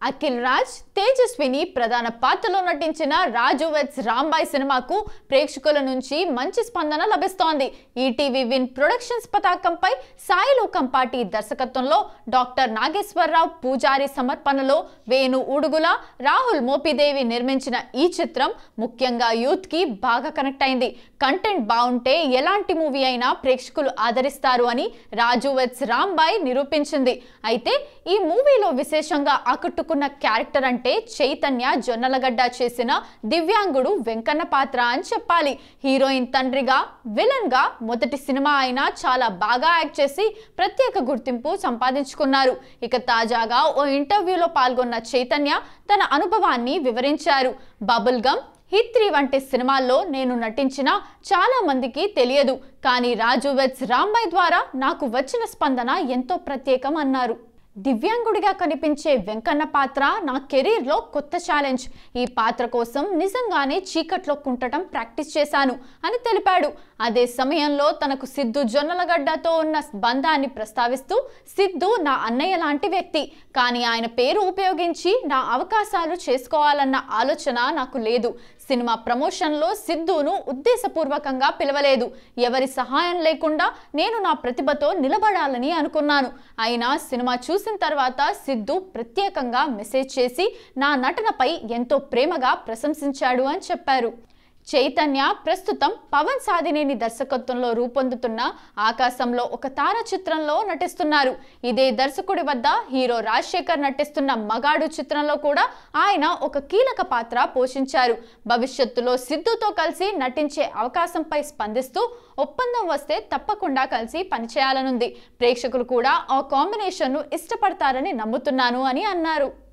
అఖిల్ రాజ్ తేజస్విని ప్రధాన పాత్రలో నటించిన రాజు వెడ్స్ రాంబాయ్ సినిమాకు ప్రేక్షకుల నుంచి మంచి స్పందన లభిస్తోంది. ఈటీవీ విన్ ప్రొడక్షన్స్ పతాకంపై సాయిలు కంపాటి దర్శకత్వంలో డాక్టర్ నాగేశ్వరరావు పూజారి సమర్పణలో వేణు ఉడుగుల, రాహుల్ మోపిదేవి నిర్మించిన ఈ చిత్రం ముఖ్యంగా యూత్ కి బాగా కనెక్ట్ అయింది. కంటెంట్ బాగుంటే ఎలాంటి మూవీ అయినా ప్రేక్షకులు ఆదరిస్తారు అని రాజు వెడ్స్ రాంబాయ్ నిరూపించింది. అయితే ఈ మూవీలో విశేషంగా ఆకట్టుకున్న క్యారెక్టర్ అంటే చైతన్య జొన్నలగడ్డ చేసిన దివ్యాంగుడు వెంకన్న పాత్ర అని చెప్పాలి. హీరోయిన్ తండ్రిగా, విలన్ గా మొదటి సినిమా అయినా చాలా బాగా యాక్ట్ చేసి ప్రత్యేక గుర్తింపు సంపాదించుకున్నారు. ఇక తాజాగా ఓ ఇంటర్వ్యూలో పాల్గొన్న చైతన్య తన అనుభవాన్ని వివరించారు. బబుల్ గమ్, హిట్ 3 వంటి సినిమాల్లో నేను నటించిన చాలా మందికి తెలియదు, కానీ రాజు వెడ్స్ రాంబాయ్ ద్వారా నాకు వచ్చిన స్పందన ఎంతో ప్రత్యేకం అన్నారు. దివ్యాంగుడిగా కనిపించే వెంకన్న పాత్ర నా కెరీర్లో కొత్త ఛాలెంజ్. ఈ పాత్ర కోసం నిజంగానే చీకట్లో కుంటటం ప్రాక్టీస్ చేశాను అని తెలిపాడు. అదే సమయంలో తనకు సిద్ధు జొన్నలగడ్డతో ఉన్న బంధాన్ని ప్రస్తావిస్తూ, సిద్ధు నా అన్నయ్య లాంటి వ్యక్తి, కానీ ఆయన పేరు ఉపయోగించి నా అవకాశాలు చేసుకోవాలన్న ఆలోచన నాకు లేదు. సినిమా ప్రమోషన్లో సిద్ధును ఉద్దేశపూర్వకంగా పిలవలేదు. ఎవరి సహాయం లేకుండా నేను నా ప్రతిభతో నిలబడాలని అనుకున్నాను. అయినా సినిమా చూసిన తర్వాత సిద్ధు ప్రత్యేకంగా మెసేజ్ చేసి నా నటనపై ఎంతో ప్రేమగా ప్రశంసించాడు అని చెప్పారు. చైతన్య ప్రస్తుతం పవన్ సాధినేని దర్శకత్వంలో రూపొందుతున్న ఆకాశంలో ఒక తార చిత్రంలో నటిస్తున్నారు. ఇదే దర్శకుడి వద్ద హీరో రాజశేఖర్ నటిస్తున్న మగాడు చిత్రంలో కూడా ఆయన ఒక కీలక పాత్ర పోషించారు. భవిష్యత్తులో సిద్ధుతో కలిసి నటించే అవకాశంపై స్పందిస్తూ ఒప్పందం వస్తే తప్పకుండా కలిసి పనిచేయాలనుంది. ప్రేక్షకులు కూడా ఆ కాంబినేషన్ను ఇష్టపడతారని నమ్ముతున్నాను అని అన్నారు.